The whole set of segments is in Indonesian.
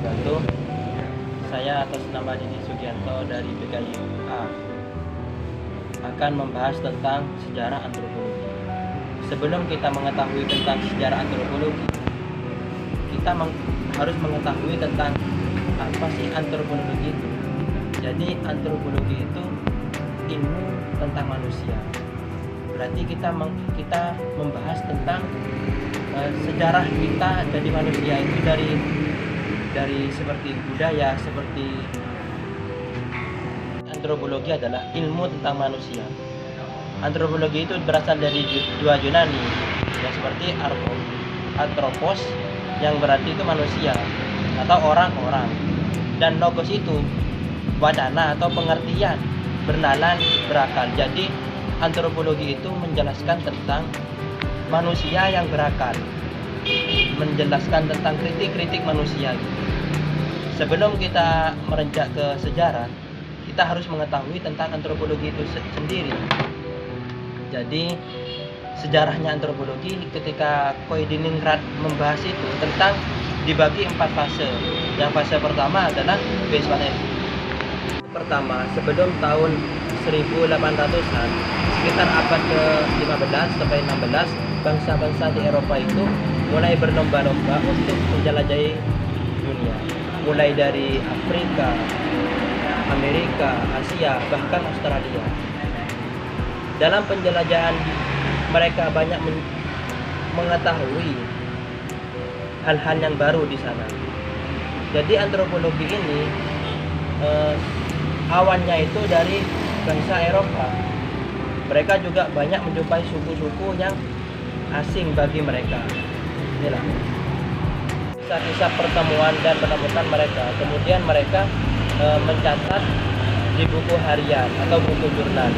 wabarakatuh. Saya atas nama Didi Sugianto dari BKIA akan membahas tentang sejarah antropologi. Sebelum kita mengetahui tentang sejarah antropologi, kita harus mengetahui tentang apa sih antropologi itu. Jadi antropologi itu ilmu tentang manusia. Berarti kita membahas tentang sejarah kita jadi manusia itu dari seperti budaya, seperti antropologi adalah ilmu tentang manusia. Antropologi itu berasal dari dua Yunani, yang seperti anthropos yang berarti itu manusia atau orang-orang, dan logos itu wadana atau pengertian, bernalan, berakal. Jadi antropologi itu menjelaskan tentang manusia yang berakal, menjelaskan tentang kritik-kritik manusia. Sebelum kita merenjak ke sejarah, kita harus mengetahui tentang antropologi itu sendiri. Jadi sejarahnya antropologi ketika Koediningrat membahas itu tentang dibagi 4 fase. Yang fase pertama adalah Westphalian. Pertama, sebelum tahun 1800-an, sekitar abad ke-15 sampai 16, bangsa-bangsa di Eropa itu mulai berlomba-lomba untuk menjelajahi dunia. Mulai dari Afrika, Amerika, Asia, bahkan Australia. Dalam penjelajahan mereka banyak mengetahui hal-hal yang baru di sana. Jadi antropologi ini awannya itu dari bangsa Eropa. Mereka juga banyak menjumpai suku-suku yang asing bagi mereka. Inilah kisah-kisah pertemuan dan penemuan mereka. Kemudian mereka mencatat di buku harian atau buku jurnal.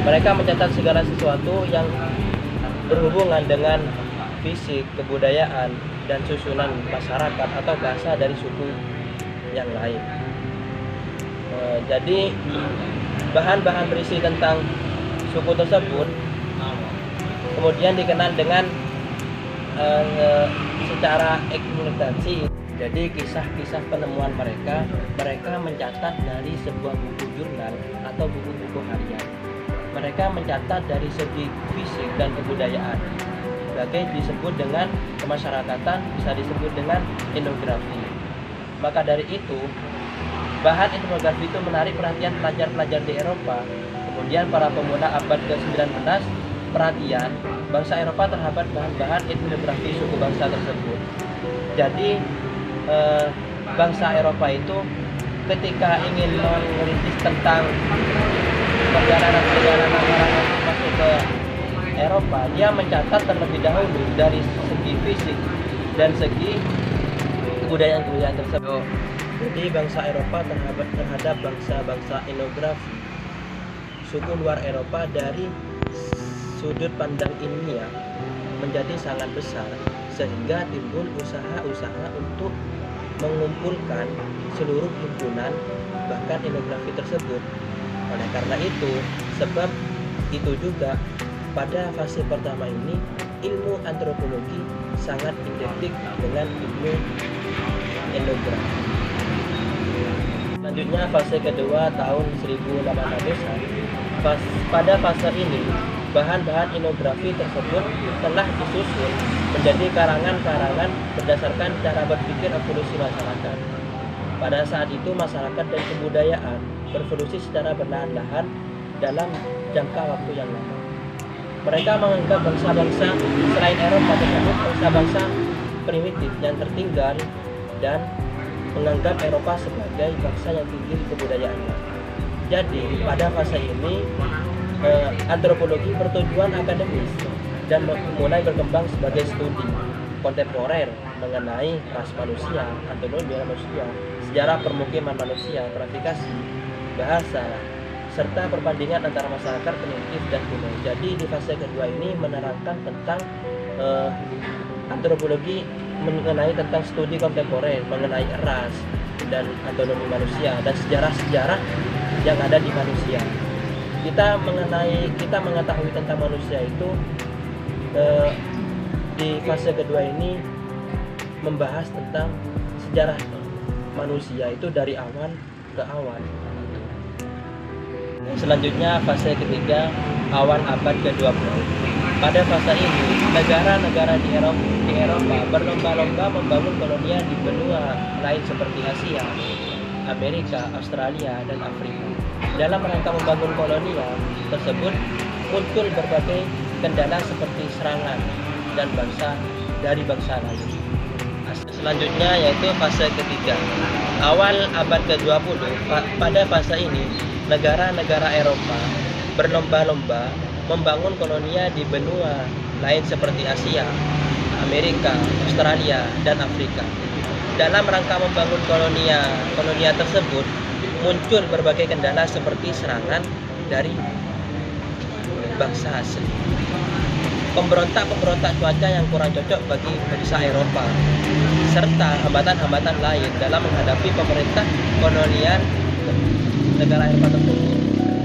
Mereka mencatat segala sesuatu yang berhubungan dengan fisik, kebudayaan, dan susunan masyarakat atau bahasa dari suku yang lain. Jadi bahan-bahan berisi tentang suku tersebut kemudian dikenal dengan secara eksploitasi. Jadi kisah-kisah penemuan mereka mencatat dari sebuah buku jurnal atau buku-buku harian. Mereka mencatat dari segi fisik dan kebudayaan. Sebagai disebut dengan kemasyarakatan, bisa disebut dengan etnografi. Maka dari itu, bahan etnografi itu menarik perhatian pelajar-pelajar di Eropa. Kemudian para pemuda abad ke-19 perhatian bangsa Eropa terhadap bahan-bahan etnografi suku bangsa tersebut. Jadi bangsa Eropa itu ketika ingin merintis tentang perjalanan orang masuk ke Eropa, dia mencatat terlebih dahulu dari segi fisik dan segi kebudayaan tersebut. Jadi bangsa Eropa terhadap bangsa-bangsa etnografi suku luar Eropa dari sudut pandang ilmiah menjadi sangat besar, sehingga timbul usaha-usaha untuk mengumpulkan seluruh himpunan bahkan etnografi tersebut. Oleh karena itu, sebab itu juga pada fase pertama ini ilmu antropologi sangat identik dengan ilmu etnografi. Selanjutnya fase kedua tahun 1800-an. Pada fase ini bahan-bahan etnografi tersebut telah disusun menjadi karangan-karangan berdasarkan cara berpikir evolusi masyarakat. Pada saat itu masyarakat dan kebudayaan berevolusi secara perlahan-lahan dalam jangka waktu yang lama. Mereka menganggap bangsa-bangsa selain Eropa tersebut bangsa-bangsa primitif yang tertinggal dan menganggap Eropa sebagai bangsa yang tinggi kebudayaannya. Jadi pada fase ini antropologi bertujuan akademis dan mulai berkembang sebagai studi kontemporer mengenai ras manusia, anatomi manusia, sejarah permukiman manusia, klasifikasi, bahasa, serta perbandingan antara masyarakat primitif dan kuno. Jadi di fase kedua ini menerangkan tentang antropologi mengenai tentang studi kontemporer mengenai ras dan anatomi manusia dan sejarah-sejarah yang ada di manusia. Kita mengetahui tentang manusia itu di fase kedua ini membahas tentang sejarah manusia itu dari awan ke awan. Selanjutnya fase ketiga, awan abad ke-20. Pada fase ini, negara-negara di Eropa berlomba-lomba membangun kolonial di benua lain seperti Asia, Amerika, Australia, dan Afrika. Dalam rangka membangun kolonial tersebut, muncul berbagai kendala seperti serangan dan dari bangsa lain. Selanjutnya yaitu fase ketiga, awal abad ke-20. Pada fase ini, negara-negara Eropa berlomba-lomba membangun kolonial di benua lain seperti Asia, Amerika, Australia, dan Afrika. Dalam rangka membangun kolonial tersebut, muncul berbagai kendala seperti serangan dari bangsa asing, pemberontak cuaca yang kurang cocok bagi bangsa Eropa, serta hambatan-hambatan lain dalam menghadapi pemerintah kolonial negara Eropa tersebut.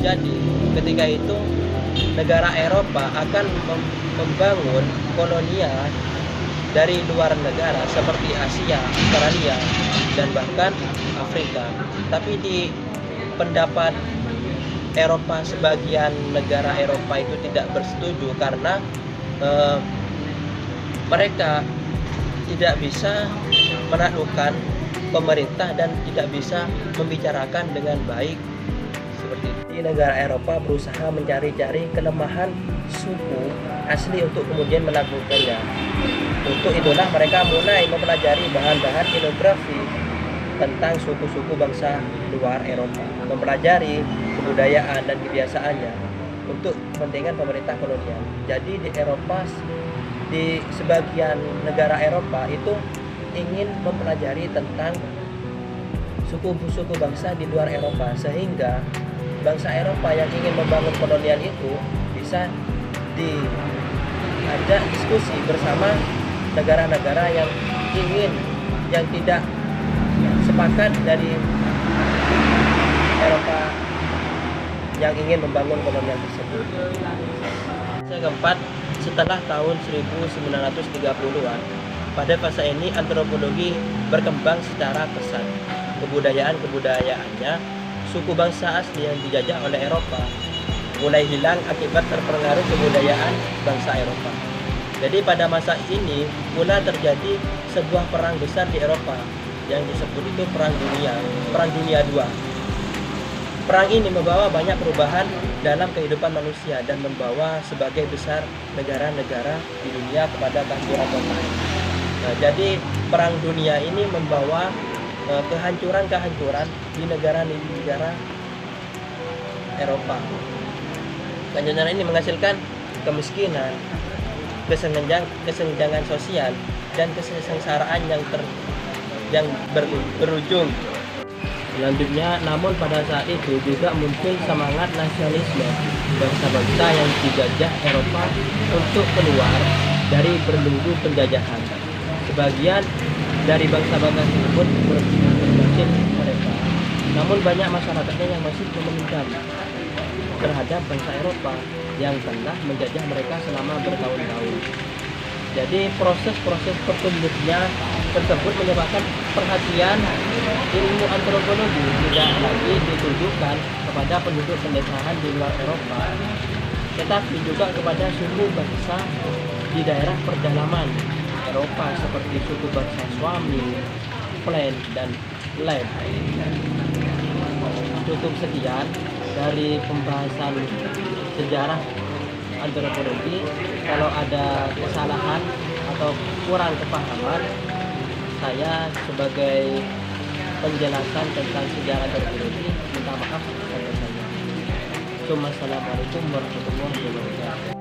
Jadi, ketika itu negara Eropa akan membangun kolonial dari luar negara seperti Asia, Australia, dan bahkan Afrika. Tapi di pendapat Eropa, sebagian negara Eropa itu tidak bersetuju karena mereka tidak bisa menaklukkan pemerintah dan tidak bisa membicarakan dengan baik seperti itu. Di negara Eropa berusaha mencari-cari kelemahan suku asli untuk kemudian menaklukkannya. Untuk itulah mereka mulai mempelajari bahan-bahan etnografi tentang suku-suku bangsa luar Eropa, mempelajari kebudayaan dan kebiasaannya untuk kepentingan pemerintah kolonial. Jadi di Eropa, di sebagian negara Eropa itu ingin mempelajari tentang suku-suku bangsa di luar Eropa, sehingga bangsa Eropa yang ingin membangun kolonial itu bisa diajak diskusi bersama negara-negara yang tidak sepakat dari Eropa yang ingin membangun kolonial tersebut. Yang keempat, setelah tahun 1930-an, pada fase ini antropologi berkembang secara pesat. Kebudayaan-kebudayaannya, suku bangsa asli yang dijajah oleh Eropa mulai hilang akibat terpengaruh kebudayaan bangsa Eropa. Jadi pada masa ini mulai terjadi sebuah perang besar di Eropa yang disebut itu Perang Dunia II. Perang ini membawa banyak perubahan dalam kehidupan manusia dan membawa sebagai besar negara-negara di dunia kepada kehancuran total. Nah, jadi Perang Dunia ini membawa kehancuran-kehancuran di negara-negara Eropa. Kehancuran ini menghasilkan kemiskinan, kesenjangan sosial, dan kesengsaraan yang berujung. Selanjutnya, namun pada saat itu juga muncul semangat nasionalisme bangsa-bangsa yang dijajah Eropa untuk keluar dari belenggu penjajahan. Sebagian dari bangsa-bangsa tersebut berhasil mereka. Namun banyak masyarakatnya yang masih memendam terhadap bangsa Eropa yang telah menjajah mereka selama bertahun-tahun. Jadi proses-proses pertumbuhannya tersebut menyebabkan perhatian ilmu antropologi tidak lagi ditujukan kepada penduduk pedesaan di luar Eropa, tetapi juga kepada suku bangsa di daerah pedalaman Eropa seperti suku bangsa Swami, Flen, dan Lem. Cukup sekian dari pembahasan sejarah antropologi. Kalau ada kesalahan atau kurang kepahaman, saya sebagai penjelasan tentang sejarah antropologi minta maaf kepada saya. Assalamualaikum warahmatullahi wabarakatuh.